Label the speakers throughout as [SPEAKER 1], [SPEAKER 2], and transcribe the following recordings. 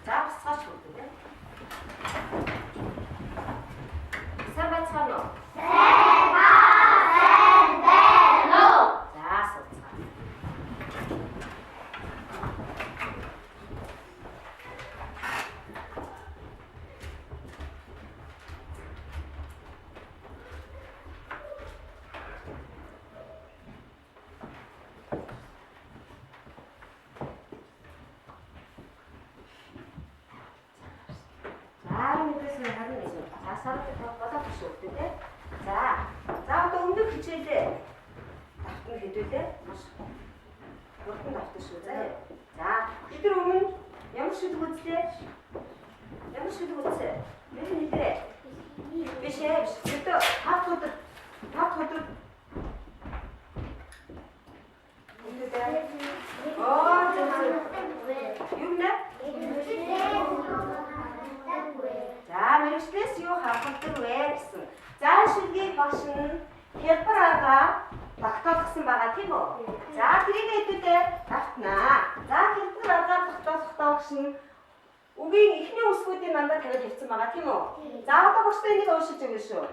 [SPEAKER 1] 자, 사실 어떻게? 세바 찬호. 자, 소차. 자, 사람들 다 뻗어보시 없던데? 자, 또 음도 붙일 때, 나쁜 게 될 때, 나쁜 나쁜 소자예요. 자, 이들 오면 양수도 붙지? 양수도 붙지? 무슨 이들에? 몇이야? 또 다 터득. 이들에? 육네? 자, 메르시데스 요 하프트 웨스. 자, 실기 박신 헬퍼라가 박터스슨 바가티모. 자, 그리가 있을 때 나프나. 자, 헬퍼라가 박터스슨 우기 힘이 쓰고 있는 난다 대가 됐을 바가티모. 자, 아까 박수 있는 거 오실 적이쇼.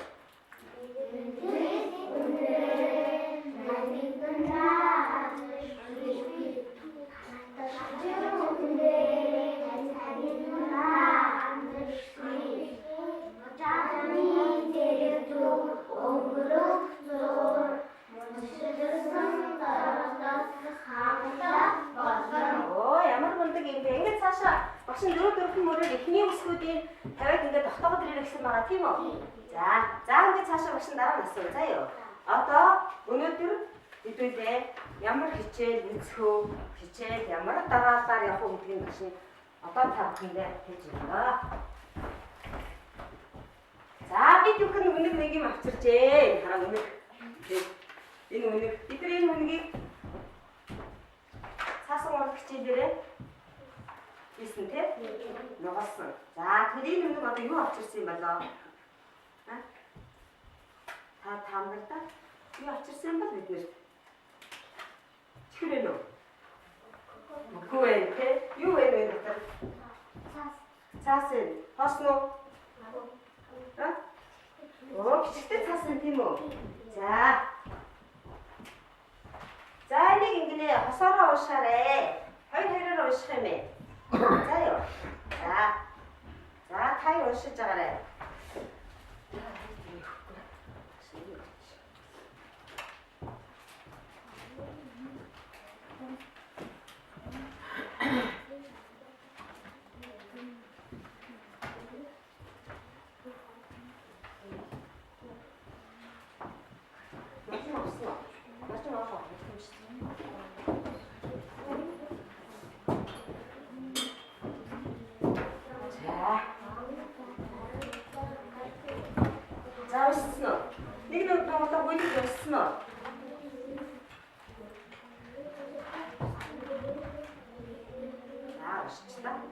[SPEAKER 1] 박신 누르도록 모를 힘이 없으거든 대회 근데 덕덕 드리는 것만 티모. 자, 근데 자식 박신 나랑 났어 자요. 아까 오늘들 이때 야물 기체 늦고 기체 야물 따라 하고 있는 것이 아까 다 근데 해주가. 자, 밑에 큰 오늘 내기 맞췄지. 하나 오늘 이 오늘 이들이 오늘 사성으로 기체들의 있는데 넣었어. 자, 그리 있는 거 이거 합쳤지 맞아. 다 다음 갈다. 이거 합쳤지 한 번 됐네. 그래요. 그 외에 이 외에 됐다. 사슬, 허스노. 비슷해 사슬 티모. 자, 이게 근데 허서라 오샤래. 허이허이라 오샤래. 자요. 자, 타이로 실자가래. 자, 스노. 니는 방금 뭐 이렇게 스노. 자, 멋있다.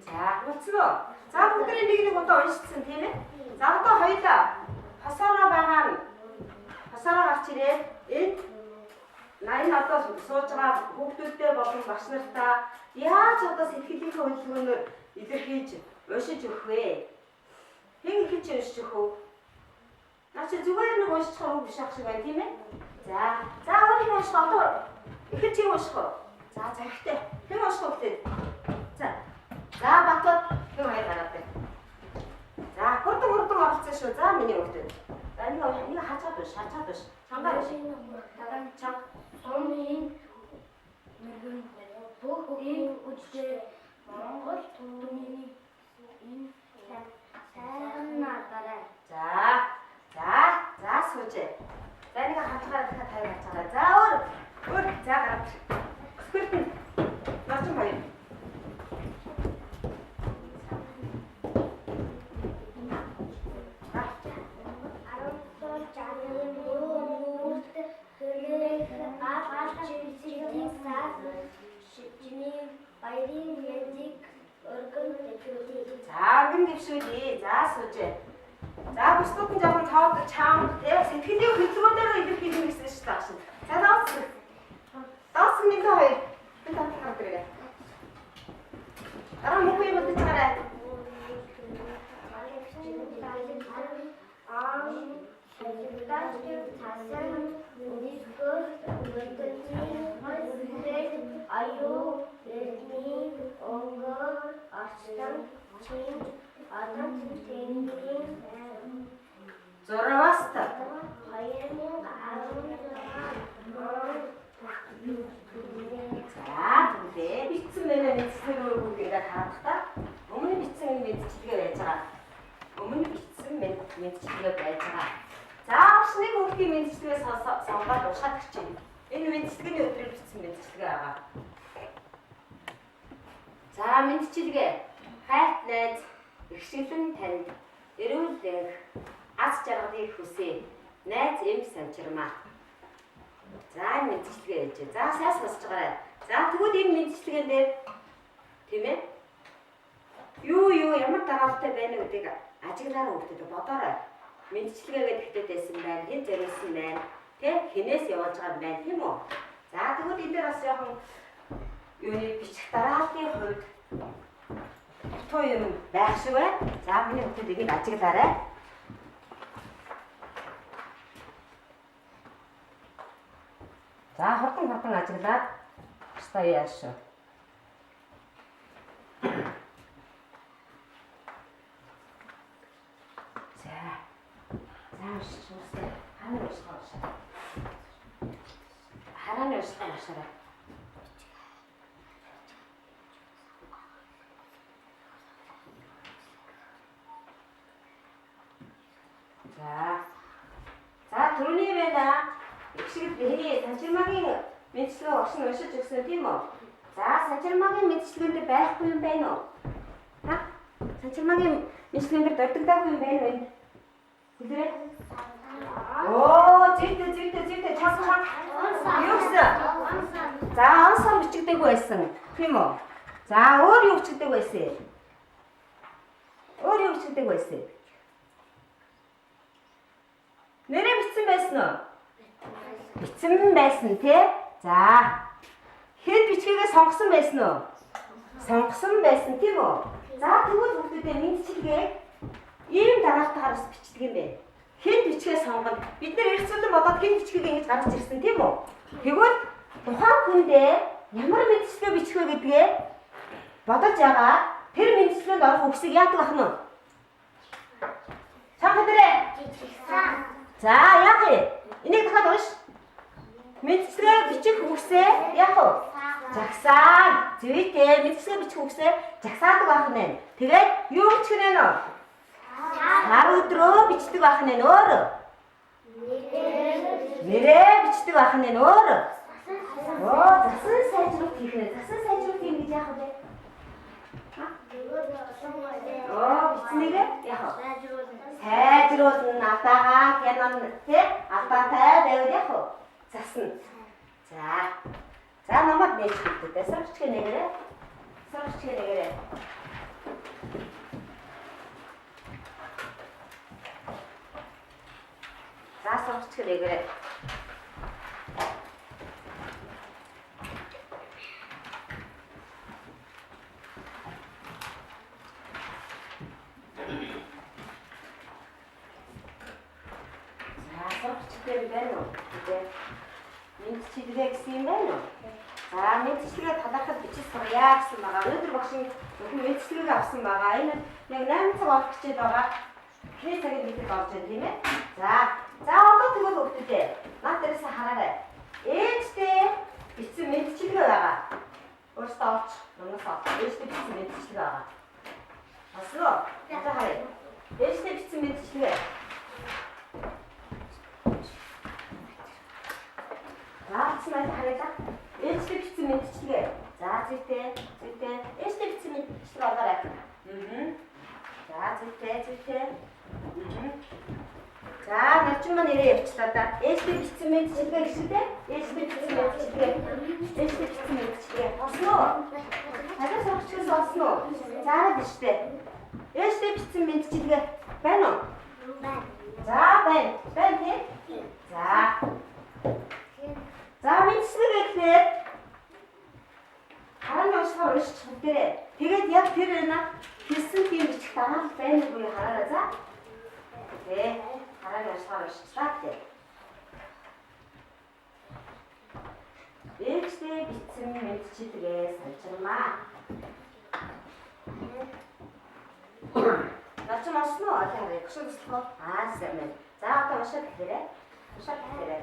[SPEAKER 1] 자, 그렇죠. 자, 북들이 미기는 것도 어디시든 되네. 자, 또 하이다. 화사라 방한, 화사라 같이래. 나이 나도 소자가 복도 때 먹은 맛있다. 야, 저도 새끼들 거기서는 이들 해지. 몇시 후에 행이 키치 몇시 후. 나 지금 누가 있는 것이 처음 부시작시가 되네. 자, 어디 것이 또 이렇게 튀고 싶어. 자, 그때 행어 싶어 그때. 자, 바꿔. 형아이 달았대. 자, 그렇도 맛있어. 자, 미니 오거든. 자, 이거 하차도시. 장가시. 장.
[SPEAKER 2] 손인 보인 우체 돈이 인 사나다래.
[SPEAKER 1] 자, 소재. 자, 이거 하차가 다. 자, 자, 가라. 스크립트. 나좀 봐요.
[SPEAKER 2] Хоёрын мэндийг өргөн дэвшүүлье.
[SPEAKER 1] За өргөн дэвшүүлье. За сууж. За бусдууд нь жоохон цоод чаам тий сэтгэлийн хөдөлгөөнөөр илэрхийлэх гэсэн шүү дээ. За дооц. Дооц нэг хоёр. Би тань хараад ирээ. Дараа мөн юу бодож байгаа юм?
[SPEAKER 2] Аюу, эрдний, онгор, арчтан, чин, адам, тэнгийн,
[SPEAKER 1] Зураваас та.
[SPEAKER 2] 2016
[SPEAKER 1] За тэгвэл битсэн мэнэ мэдсэлгүй бүгдээ харах та. Өмнө битсэн мэдчилгээ байж байгаа. Өмнө битсэн мэдчилгээ байж байгаа. За авшны хүүхдийн мэдчилгээ сонгоод уушаад ирчихье. Энэ мэдчилгээний өдрөөр битсэн мэдчилгээ байгаа. За мэдчилгээ хайрт найз ихшгэлэн танд эрүүл эх аз жаргалыг хүсье. Найз эм санчирмаа. За мэдчилгээ ээж. За сайн сонсож байгаарай. За тэгвэл энэ мэдчилгээн дээр тийм ээ. Юу ямар дараалалтай байна гэдгийг ажиглаараа өгдөг бодоорой. Мэдчилгээгээ тэгтээд байсан байна. Хэн зориулсан байна. Тэ хинээс явуулж байгаа юм байна тийм үү? За тэгвэл энэ дээр бас яахан юуны бичих дарааллын хувьд тоо юм байх шиг байна. За миний хувьд энийг ажиглаарай. За хурдан ажиглаад бasta яаш. Харааны ууштай машаарай. За түрүүний байна. Ихшгэл бэхний санчирмагийн мэдчилгээ огшин уншиж өгсөн тийм үү? За санчирмагийн мэдчилгээнд байхгүй юм байна уу? Ха? Санчирмагийн мэдчилгээнд дурддаггүй юм байна уу? Хэлээрэй. Оо, зүйтэй часхан. Юу гэсэн? За, онсон бичигдээгүй байсан. Тийм үү? За, өөр юу бичигдээгүй байсан? Өөр юу бичигдээгүй байсан? Нэрээ бичсэн байсан уу? Бичсэн байсан тий? За. Хэд бичгээгээ сонгосон байсан уу? Сонгосон байсан тийм үү? За, тэгвэл бүгдээ мэдчилгээ ийм дараалтайгаар бас бичдэг юм байна. Хэн бичгээ сонгоно? Бид нэр эрсдэлэн бодоод хэн бичгийг ингэж гаргаж ирсэн тийм үү? Тэгвэл тухайн хүндээ ямар мэдчилгээ бичих вэ гэдгээ бодож байгаа. Тэр мэдчилгээнд орох үгсийг яадаг ах нь? Чанхадрээ. За яах вэ? Энийг дахиад унш. Мэдчилгээ бичих үгсээ яах вэ? Жагсаа. Зүйтэй мэдчилгээ бичих үгсээ жагсаадаг байх нь. Тэгээд юу бичих нь вэ? Сар өдрөө бичдэг байх нь өөр. Нэрээ бичдэг байх нь өөр. Оо, засан сайжруулах хийх нэ. Засан сайжруулах юм гэж яах вэ? Оо, бичнэгээ яах вэ? Сайжруулна алдаагаа хянана тий? Алдаатай байвал яах вэ? Засна. За намайг нээж хэлдэг. Сурагчгээ нэгээрээ. За сурагчгээ нэгээрээ. Сурагчгээ байна уу? Мэдчилгээ гэсэн юм байна уу? За мэдчилгээ талархад бичиж сурья гэсэн байгаа. Өнөөдөр багш нь мэдчилгээ авсан байгаа. Энэ яг 8 цаг болох гэж байгаа. Хээ цагийн мэдээ болж байна тийм ээ? За одоо тэгвэл өгдөө. Наад дээрээс хараарай. Ээжтэй бичсэн мэдчилгээ байгаа. Өөртөө олж, номоос олж. Ээжтэй бичсэн мэдчилгээ байгаа. Басна уу? Одоо харъя. Ээжтэй бичсэн мэдчилгээ. Цаацмаа харъя. Ээжтэй бичсэн мэдчилгээ. За зүйтэй. Ээжтэй бичсэн мэдчилгээ олоорой. За зүйтэй. За нарчин маань нэрээ явчлаа да. Ээжтэй бичсэн мэдчилгээ гэштэй. Ээжтэй бичсэн мэдчилгээ. Босно уу? заарад штэ. Ээжтэй бичсэн мэдчилгээ байна уу?
[SPEAKER 2] Байна.
[SPEAKER 1] За байна. Байна тий? За. За мэдсэг гэхлээр харааны уушгаар уншиж бүгдээрээ. Тэгээд яг тэр хэлсэн тийм бичих дагаал байна уу гэж хараарай за. Тэ. Харааны уушгаар уншчихлаа тий. Ээжтэй бичсэн мэдчилгээ санчирмаа. Начин осноо аль хараа гшүүслэх. Сайн байна. За одоо уншаад гэхээрээ. Уншаад гэхээрээ.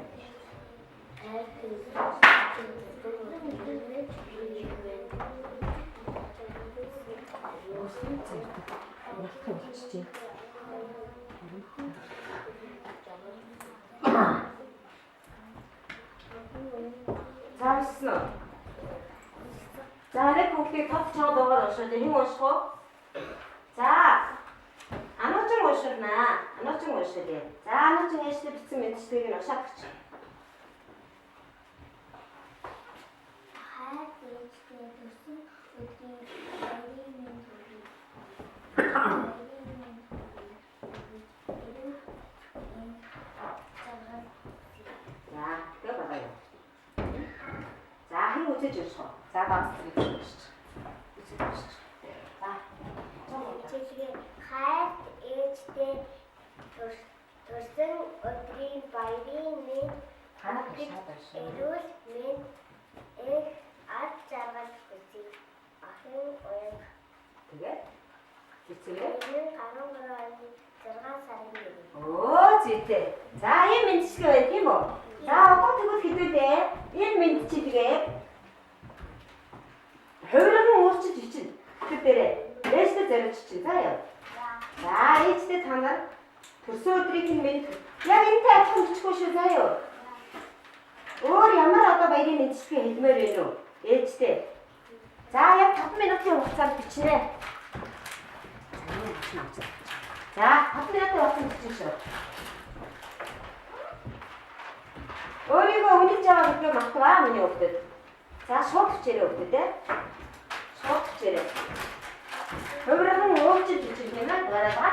[SPEAKER 1] Заасан уу? За нэг хүүхдийг тав чаад байгаа уншаад хэн унших вэ? За. Ануучин унширнаа. Ануучин уншиа. За ануучин ээжтэй бичсэн мэдчилгээг нь уншаад өгч. За хэн үзэж ирэх вэ? За багс үзэж ирэх. За.
[SPEAKER 2] Чичгээ хайрт ээжтэй төрсөн өдрийн баярын мэд эрүүл мэд их ад жаргал хүсье. Ахын уян.
[SPEAKER 1] Тэгээд бичээрэй.
[SPEAKER 2] 13 оны 6 сарын 1.
[SPEAKER 1] Оо зүйтэй. За ийм мэдчилгээ байна тийм үү? За одоо тэгвэл хэдүүлээ. Энэ мэдчилгээ хувиран уурчиж бичнэ. Тэгэхээр ээжтэй зориулж чинь. За яа. За ээжтэй та нар төрсөн өдрийн мэд яг энэтэй адилхан бичихгүй шүү заа юу. Өөр ямар одоо баярын мэдчилгээ хэлмээр байна уу? Ээжтэй. За яг 5 минутын хугацаанд бичнэ. За 5 минутын хугацаанд бичнэ шүү. Өөрийгөө үнэлж байгаа гэдгээ мартаваа миний хүүхдэд. За шууд бичээрэй хүүхдэд. Шууд бичээрэй. Хувиран уурчиж бичих юм аа гараа.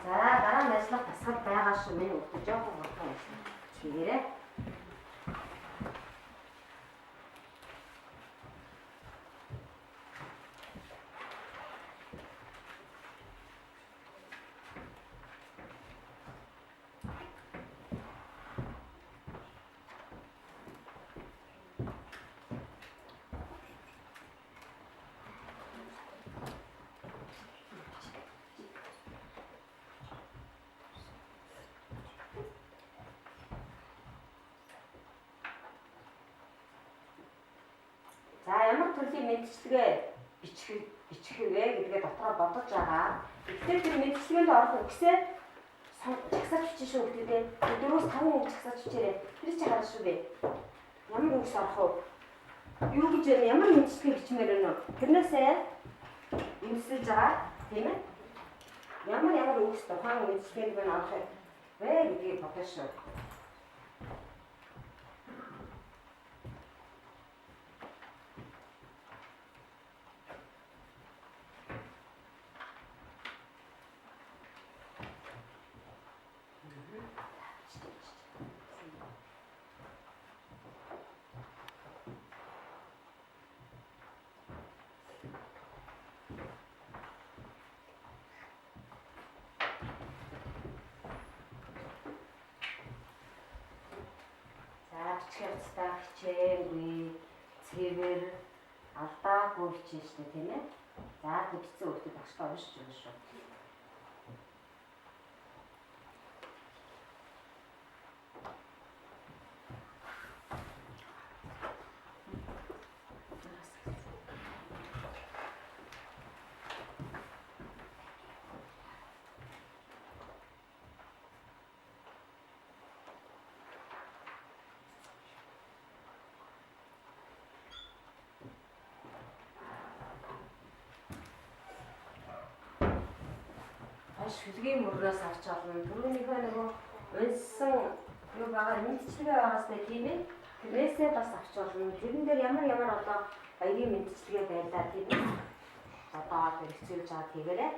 [SPEAKER 1] За дараа нь ажиллах тасгал байгаа шүү миний хүүхдэд жоохон хурдан байна. Чигээрээ. За ямар төрлийн мэдчилгээ бичих вэ гэдгээ дотроо бодож байгаа. Гэхдээ тэр мэдчилгээнд орох үгсээ чагсаж бичих шүү гэдэг. 4-5 үг чагсаж бичээрэй. Тэр чи харах шүү бэ. Ямар үгс орох вэ? Юу гэж ямар мэдчилгээ бичмээр байна вэ? Тэрнээсээ юмсэлж байгаа тийм ээ. Ямар үгс тухайн мэдчилгээнд байна орох вэ гэдгийг бодож шүү. Бичгэрцтэй хичээгүй цэвэр алдаагүй хичээн штэ тийм ээ. За тэгсэн өөртөө багштай уншиж байна шүү. цэгийн мөрнөөс авч олно. Түрүүнийхөө нөгөө унсан юу байгаа мэдчилгээ байгаас тийм ээ. Тэрнээсээ бас авч олно. Тэрэн дээр ямар одоо баярын мэдчилгээ байлаа тийм ээ. Одоо хэрэгцүүлж байгаа тэгээрээ.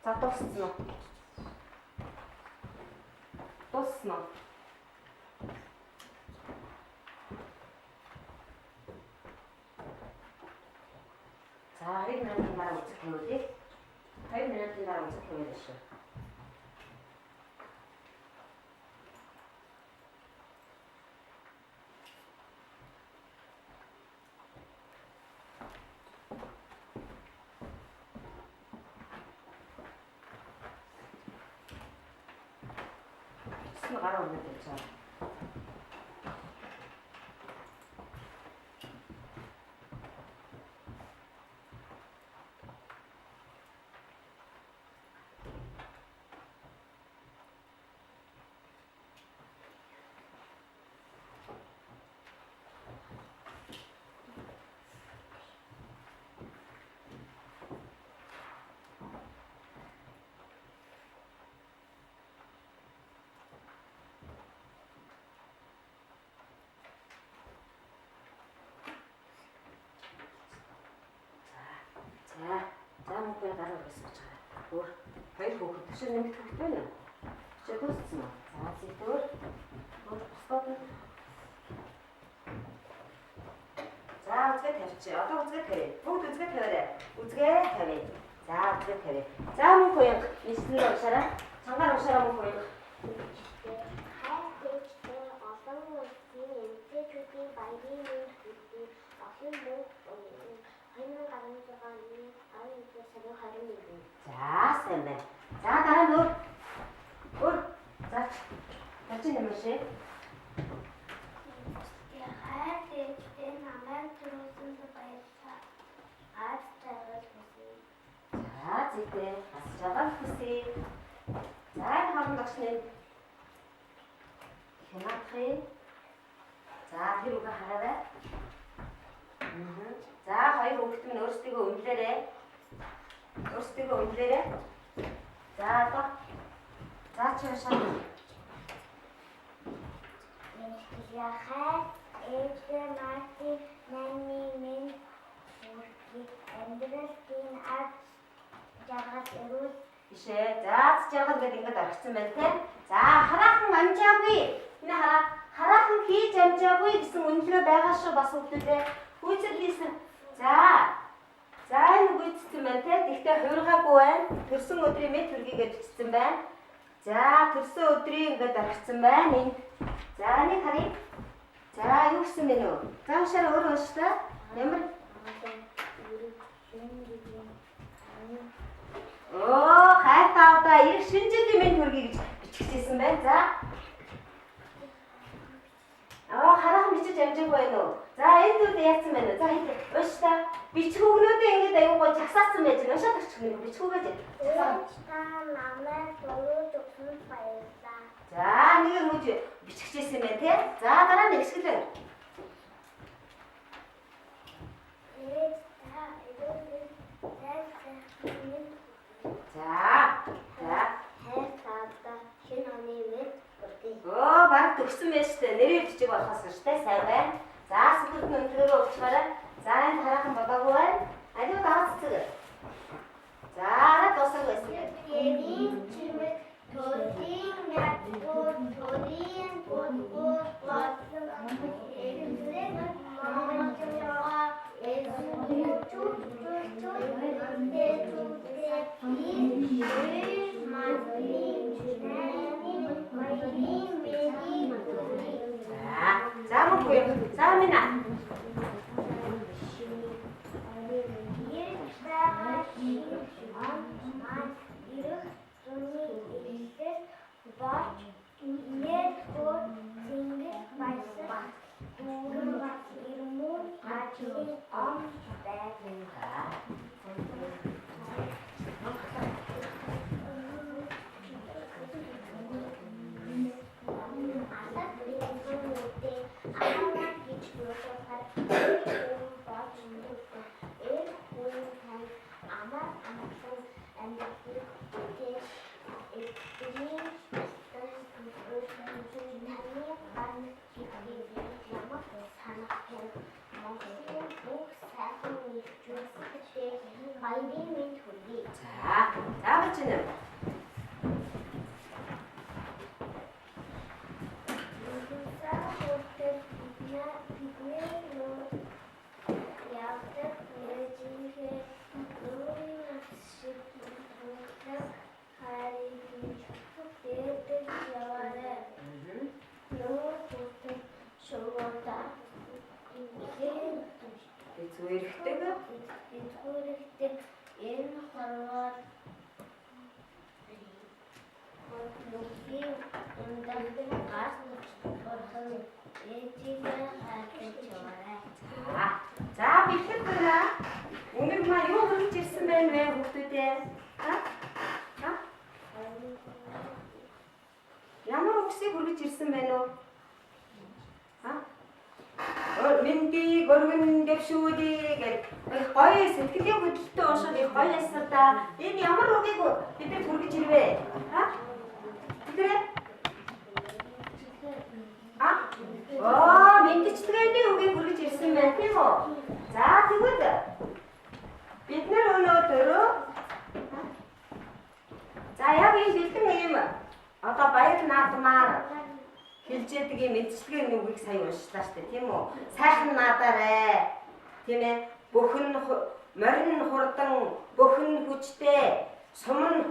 [SPEAKER 1] За дууссан уу? Дууссан уу? За 2 минутын дараа үзэх юм үү? 2 минутын дараа үзэх юм байна шүү. гараа өнөд гэж байна. За мөнгө гараа өсгөж байгаа. Өөр хоёр хүүхэд төшөө нэмэх хэрэгтэй байна уу? Төшөө дууссан уу? За зэвтөр. Өөр босгоод. За үзгээ тавьчих. Одоо үзгээ тавь. Бүгд үзгээ тавиарай. Үзгээ тавь. За үзгээ тавь. За мөнгө яг нийслэл уушаараа. Цангаар уушаараа мөнгө яг.
[SPEAKER 2] олон улсын эмэгтэйчүүдийн баярын мэнд хүргэе. Олон мөнгө
[SPEAKER 1] За сайн байна. За дараа нь өөр за тачин нэмэшээ.
[SPEAKER 2] Яхаа тэгтээ намайг түрүүсэн баярлалаа. Аз жаргал хүсье.
[SPEAKER 1] За зүйтэй аз жаргал хүсье. За хооронд очны хянахыг. За тэр үгээ хараарай. За хоёр хүүхэд минь өөрсдийгөө өмлөөрэй. Өөрсдийгөө өмлөөрэй. За одоо. За чи шаа.
[SPEAKER 2] Яхаа ээжээ мати нани мен үргэлж амьдралын аз жаргал өрүүл
[SPEAKER 1] бишээ. За аз жаргал гэдэг ингэж орчихсон байна те. За хараахан амжаагүй. Энэ хараахан хийж амжаагүй гэсэн үнэлгээ байгаа шүү бас хүүхдүүдээ. Үйцэл хийсэн. За энэ гүйцэтгэн байна те. Тэгтээ хуургаагүй байна. Төрсөн өдрийн мэд төргийгээ бичсэн байна. За төрсөн өдрийн ингээд орчихсон байна. Энд. За нэг харъя. За юу гэсэн бэ нөө? За уушаараа өөрөө унш та. Ямар? Оо хайртай одоо ирэх шинэ жилийн мэд төргий гэж биччихсэн байна. За. Хараахан бичиж амжаагүй байна уу? За энэ зүйл яатсан байна уу? За унш та. Бичгүүгнүүдээ ингэж аюугаа жагсаасан байж байна. Уншаад орчих юм бичгүүгээ.
[SPEAKER 2] та намайг дөрөв өгсөн баярлалаа.
[SPEAKER 1] За нэг юм уу биччихсэн байна те. За дараа нь хэсгэлээ. Баг төгсөн байж тээ. Нэрээ бичиг болохоос шүү дээ. Сайн байна. За сэтгэлд нь өнөөрөө уучгаарай. За энэ хараахан бодоогүй байна. Аюу даацдаг. За дуусах байсан.
[SPEAKER 2] Эний чимээ төрийн ядуу төрийн бодгоо болсон. Эрэхлэн маамчгаа
[SPEAKER 1] За мөн за минь
[SPEAKER 2] watch therefore singeth my soul. Irmun marching on back.
[SPEAKER 1] 자, 붙이는 자, 밑에 거나 오늘만 이거 그렇게 쓰면 왜 못될 때? ямар үгсийг хүргэж ирсэн байна уу? Миндийг өргөн дэвшүүлээ гэх гоё сэтгэлийн хөдөлтөй уншаад их гоё ясна да. Энэ ямар үгийг бид хүргэж ирвэ? Тэдрээ? Мэдчилгээний үгийг хүргэж ирсэн байна тийм үү? За тэгвэл бид нар өнөөдөр за яг энэ бэлэн юм одоо баяр наадмаар хэлжээдэг юм мэдчилгээний үгийг сайн уншлаа штэ тийм үү? Сайхан наадаарэ. Тийм ээ? Бүхэн морин хурдан, бүхэн хүчтэй, суман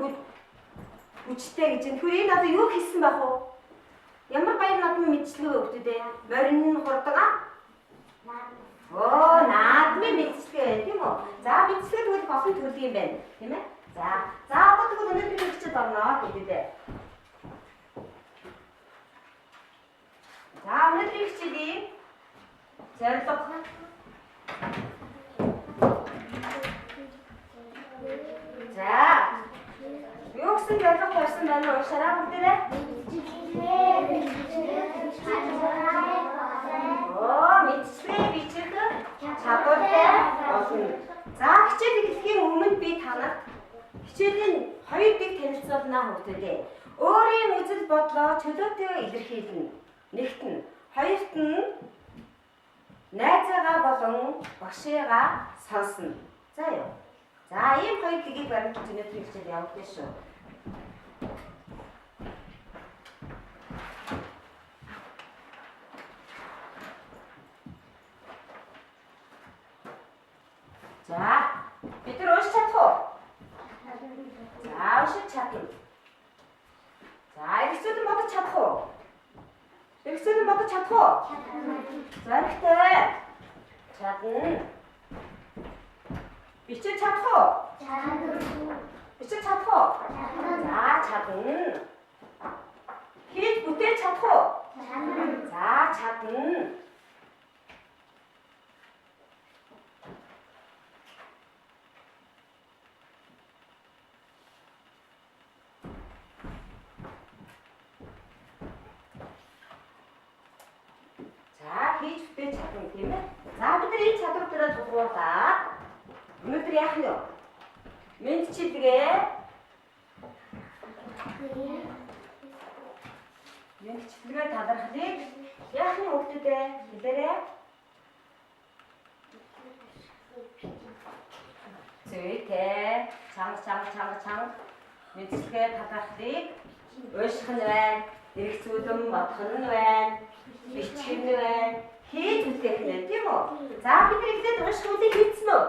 [SPEAKER 1] хүчтэй гэж энэ хүрээ надад юу хэлсэн байх вэ? Ямар баяр наадмын мэдчилгээ өгдөг дээ? Морин хурдан наадмын мэдчилгээ тийм үү? За мэдчилгээ тэгвэл олон төрлийн юм байна. Тийм ээ? За одоо тэгвэл өнөөдөр хэлчихэж байна гэдэг дээ. За өнөөдрийн хичээлийн зорилго за юу гэсэн зорилго тавьсан байна уу? Уншаарай бүгдээрээ. Мэдчилгээ бичих чадвартай болно. За хичээл эхлэхийн өмнө би танад хичээлийн 2 дэг танилцуулнаа хөвгдөө. Өөрийн үзэл бодлоо чөлөөтэйгээр илэрхийлнэ. Нэгт нь, хоёрт нь найзаагаа болон багшаагаа сонсно. За юу. За ийм 2 дэгийг баримтж өнөөдрийн хичээл явуулъя шүү. За бид нар уншиж чадах уу? За уншиж чадна. За эргэцүүд нь бодож чадах уу? Эргэцүүд нь бодож чадах уу? Зоригтой. Чадна. Бичиж чадах уу?
[SPEAKER 2] Чадна.
[SPEAKER 1] Бичиж чадах уу? За чадна. Хийж бүтээж чадах уу?
[SPEAKER 2] Чадна.
[SPEAKER 1] За чадна. Хийж бүтээж чадна тийм ээ. За бид нар энэ чадвар дээр тулгуурлаад өнөөдөр яах нь вэ? Мэдчилгээ. Мэдчилгээ талархлыг яах нь хөвгдөдөө хэлээрэй. Зүйтэй. Чанга. Мэдчилгээ талархлыг ууших нь байна. Эргэцүүлэн бодох нь байна. Бичих нь байна. Хийж үтэх нь тийм үү? За бид нар ихлээд ууших үлийг хийцэн үү?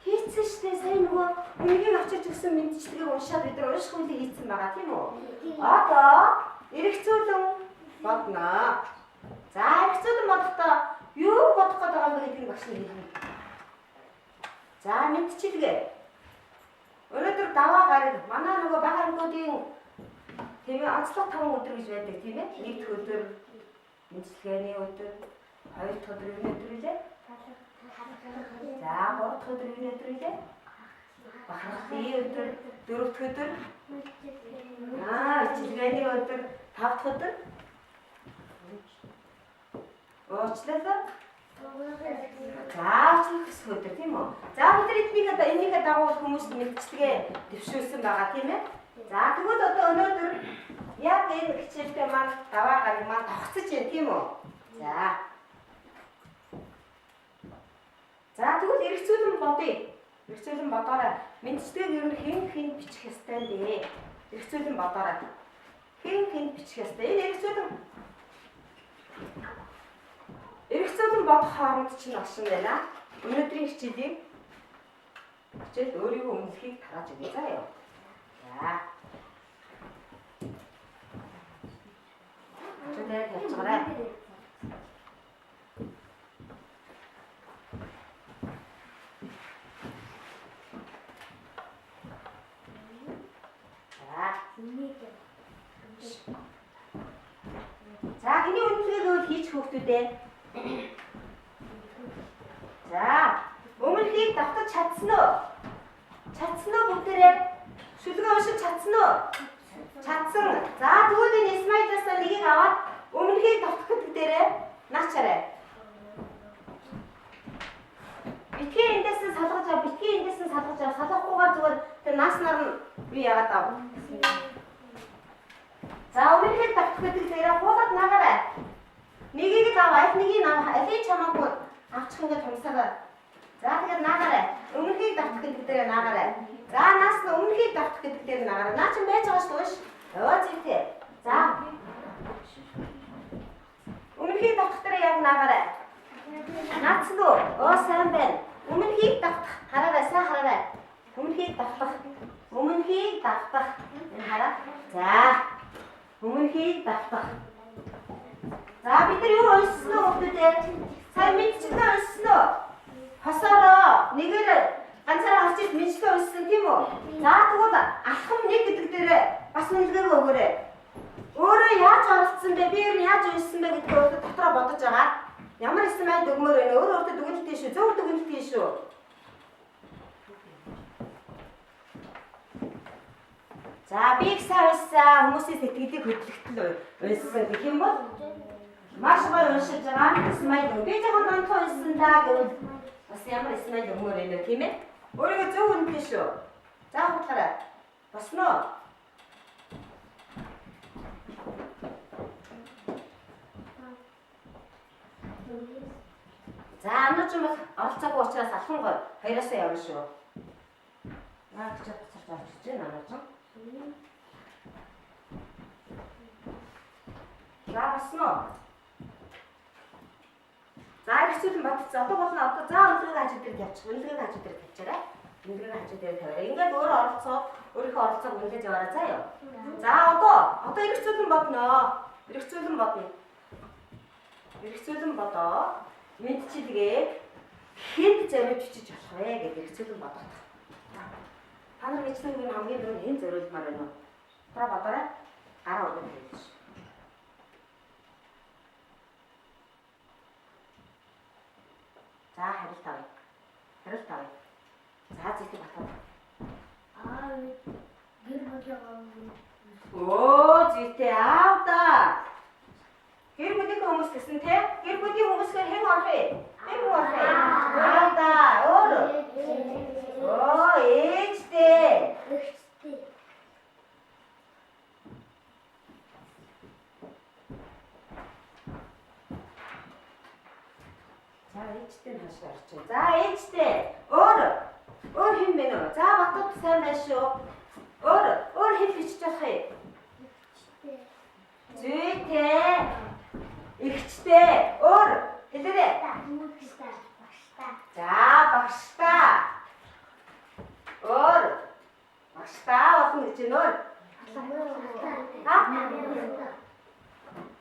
[SPEAKER 1] Хийцэн штэ сайн нөгөө үнгийг авчирч өгсөн мэдчилгээг уншаад бид нар ууших үлийг хийцэн байгаа тийм үү? Одоо эргэцүүлэн бодно. За эргэцүүлэн бодохдоо юу бодох гээд байгаа юм бэ гэдгийг багш нь хэлнэ. За мэдчилгээ. Өнөөдөр даваа гараг манай нөгөө бага ангуудын Тийм ээ, онцлог 5 өдөр гэж байдаг тийм ээ. Нэг дэх өдөр мэдлэгээний өдөр, хоёр дахь өдөр юу өдөр үлээ? За, гурав дахь өдөр юу өдөр үлээ? Бахархлын өдөр, дөрөв дэх өдөр мэдлэгээний өдөр, тав дахь өдөр уучлал. Уучлал өдөр тийм үү? За, бид энийгээ дагуул хүмүүст мэдчилгээ дэвшүүлсэн байгаа тийм ээ. За, тэгвэл одоо өнөөдөр яг энэ хичээлдээ маань даваа гарыг маань тогтсож байна тийм үү? За, тэгвэл эргэцүүлэн бодъё. Эргэцүүлэн бодоорой. Мэдчилгээг ер нь хэн бичих ёстой юм бэ? Эргэцүүлэн бодоорой. Хэн бичих ёстой? Энэ эргэцүүлэн бодох хооронд чинь агшин байна. Өнөөдрийн хичээл өөрийгөө үнэлэхийг тарааж өгье заа юу. За. Чөтэ тавьчихаарай. За, хэний үнэлгээг хийчих хүүхдүүдээ. За, өмнөхийг давтаж чадсан уу? Чадсан уу бүгдээрээ? Шүлгээ уншиж чадсан уу? Чадсан. За, тэгвэл энэ слайдаас нэгийг аваад өмнөхийг давтах гэдэг дээрээ наачаарай. Битгий эндээс нь салгаж ав, салгахгүйгээр зүгээр тэр нааснаар нь би яагаад ав. За, өмнөхийг давтах гэдэг дээрээ хуулаад наагаарай. Нэгийг л ав, аль нэгийг ав, алийг чамаагүй авчих ингээд хумсараа. За, тэгээд наагаарай. Өмнөхийг давтах гэдэг дээрээ наагаарай. За, наас нь өмнөхийг давтах гэдэг дээр наагаарай. Наа чинь байж байгаа шүү дээ. Өө зүйтэй. За. Өмнөхийг давтах дээр яг наагаарай. Наац нь оо сайн байна. Өмнөхийг давтах. Хараарай, сайн хараарай. Өмнөхийг давтах. Энэ хараа. За. Өмнөхийг давтах. За, бид нар юу уншсан уу бүгдээ? Сайн мэдчихлээ уншсан уу? Хосороо нэгээр ганцаараа авчиж мэдчихлээ уншсан тийм үү? За, тэгвэл алхам 1 гэдэг дээр бас үнэлгээг өгөөрэй. Өөрөө яаж оролцсон бэ? Би ер нь яаж уншсан бэ гэдгийг өөртөө дотроо бодож агаад ямар смайл өгмөр вэ? Өөртөө дүгнэлтээ шүү. Зөв дүгнэлтээ шүү. За, би их сайн уншсан. Хүмүүсийн сэтгэлийг хөдлөлтөл уншсан гэх юм бол маш гоё уншиж байгаа. Смайл өгөө. Би жоохон гонхоо уншсан даа гэвэл бас ямар смайл өгмөр вэ тийм ээ? Өөрийгөө зөв үнэлнэ шүү. За, хутлаарай. Босноо. За, анаач юм бол оролцоогүй учраас алхан гоо хоёроосоо явна шүү. Наад ч буцаж авчиж байна анаач. За, босноо. За, эргэцүүлэн бодцоо. Одоо болно. Одоо за үнэлгээг хажуу дээр тавьчих. Үнэлгээг хажуу дээр тавьчаарай. Үнэлгээг хажуу дээр тавиарай. Ингээд өөрөө оролцоо, өөрийнхөө оролцоог үнэлж яваарай заа юу. За, одоо эргэцүүлэн бодно. Эргэцүүлэн бодоо. Мэдчилгээ хэд зориулж бичиж болох вэ гэдэг эргэцүүлэн бодох. Та нар мэдчилгээг хамгийн дөрөв хэн зориулмаар байна уу? Тара бодоорой. Гараа өгөх гэж. За, хариулт авъя. За, зүйтэй батал.
[SPEAKER 2] гэр бүлийн
[SPEAKER 1] Оо, зүйтэй аав да. Гэр бүлийн хүмүүс гэсэн те? Гэр бүлийн хүмүүсээр хэн орох вэ? Аав да. Өөр. Оо, ээжтэй. За, ээжтэй нь хашаа орчих. За, ээжтэй. Өөр хэн бэ нөө? За, батууд сайн байна шүү. Өөр хэн бичиж болох юм? Зүйтэй. Игчтэй. Өөр хэлээрэй. За, багштай. Өөр багштай болно гэж нөө.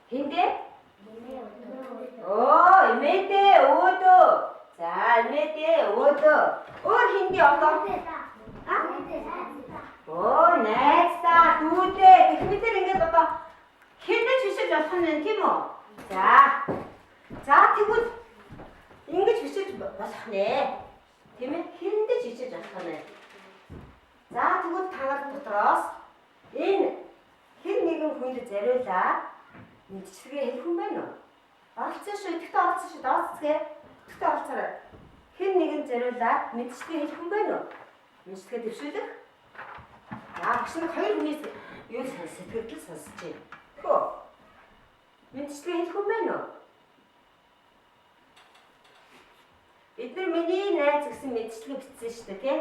[SPEAKER 1] Хиндэ? Оо, эмээдээ өөдөө. За, эмээдээ өөдөө. Өөр хиндэ одоо? найзлаа дүүдээ гэх мэтэр ингээд одоо хилдэж бишиж болох нь тийм үү? За тэгвэл ингэж бишиж болох нэ. Тийм ээ? Хилдэж бишиж болох нь. За тэгвэл танаар дотроос энэ хэн нэгэн хүнд зориулаад мэдчилгээ хэлэх хүн байна уу? Оролцсон шүү. Идэвхтэй оролцсон шүү. Дооцгээ. Идэвхтэй оролцоорой. Хэн нэгэн зориулаад мэдчилгээ хэлэх хүн байна уу? Мэдчилгээ дэвшүүлэх. Багш нэг хоёр хүнээс юу сэтгэл сонсож байна. Хөө. Мэдчилгээ хэлэх хүн байна уу? Бид нар миний найз гэсэн мэдчилгээ бичсэн шүү дээ, тий?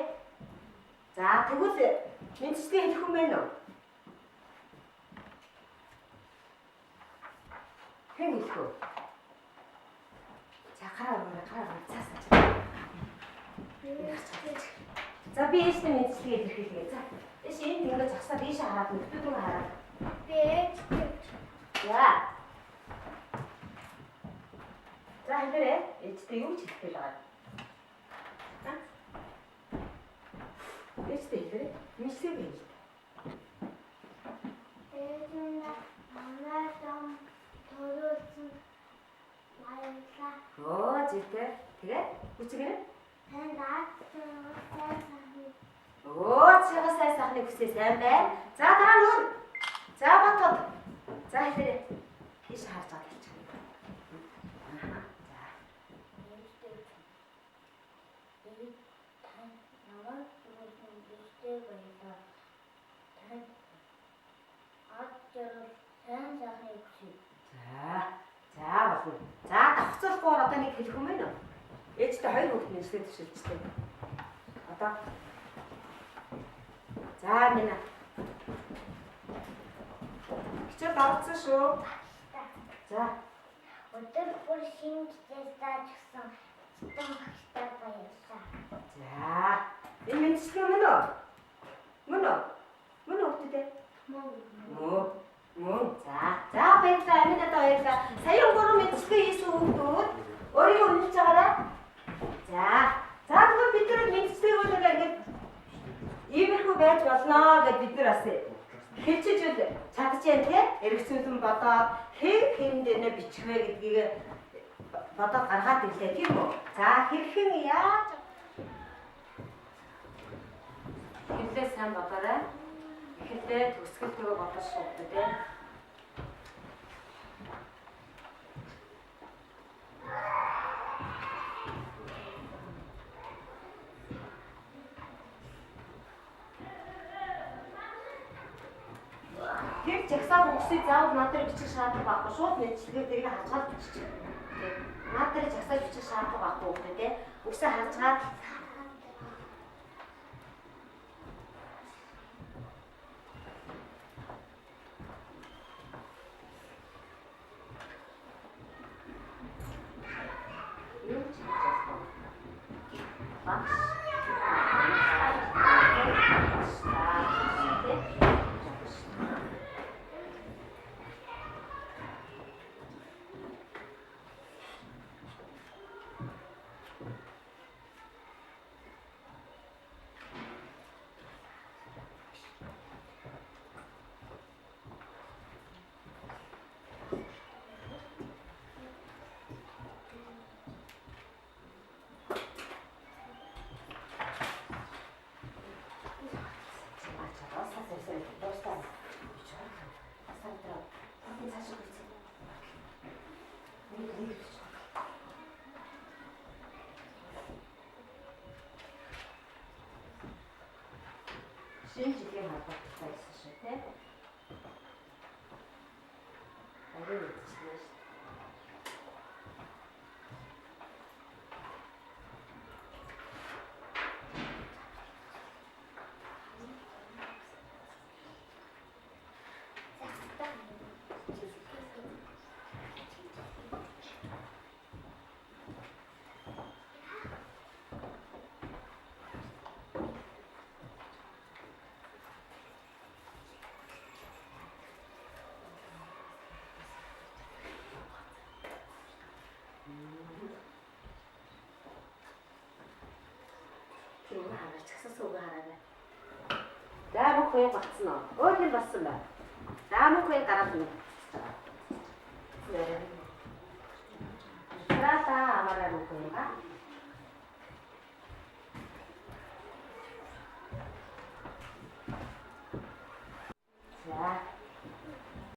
[SPEAKER 1] За тэгвэл мэдчилгээ хэлэх хүн байна уу? Хэн хэлэх үү? За гараа цаасаа. За би ээжтэй мэдчилгээ илэрхийлье. За ээж энд ингэж засаа дээшээ хараад нөхдөд рүү хараад.
[SPEAKER 2] Би ээж.
[SPEAKER 1] За хэлээрэй. Ээжтэй юу ч хэлэх гээд байгаа. Ээжтэй хэлээрэй. Мэдчилгээ хэлээ.
[SPEAKER 2] ээжнээ манайсан төрүүлсэн баярлаа.
[SPEAKER 1] Зүйтэй. Тэгээд үчигээрэй.
[SPEAKER 2] Танд
[SPEAKER 1] цэгаа сайн сайхны хүсээ сайн байна. За дараа нь өөр. За батод. За хэлээрэй. Тийш харж байгаа гэж байна. За.
[SPEAKER 2] Танд намайг түрүүлсэн биштэй баярлаа. Танд сайн сайхны хүсээ.
[SPEAKER 1] За болно. За давхцуулахгүйгээр одоо нэг хэлэх юм байна уу? Ээжтэй хоёр хүүхэд нэслээд төшөлжтэй. Одоо. За минь. Хичээл дарагдсан шүү. За.
[SPEAKER 2] Өдөр бүр шинж дэстаж гсэн цэцэн багштай баярлаа.
[SPEAKER 1] За. Энэ мэдчилгээ мөн үү? Мөн үү үтдээ? Мөн. За баярлалаа. Амин одоо баярлалаа. Сая өнгөрөө мэдчилгээ хийсэн хүүхдүүд өөрийгөө үнэлж байгаарай. За тэгвэл бид нар мэдчилгээг бол ингээд иймэрхүү байж болно гэж бид нар бас хэлчихэж чадчихээн тий? Эргэцүүлэн бодоод хэн дээрээ бичих вэ гэдгийг бодоод гаргаад ирлээ тийм үү? За хэрхэн яаж хэлээ сайн бодоорой. Эхлээд төсгөлтөө бодож шууд тий. Тэр жагсаа бүгсийг заавал над дээр бичих шаардлага байхгүй. Шууд мэдчилгээ дэрийг харцгаад бичих. Над дээр жагсаа бичих шаардлага байхгүй гэдэг тий. Бүгсээ харцгаад шинэ жилийн холбоотой байсан шүү тий. Арай үтчихсэн шүү. Чагсаас үг хараа. За хуяг батсан уу? Өөр хэн болсон бэ? Наамын хуяг гараад ирнэ.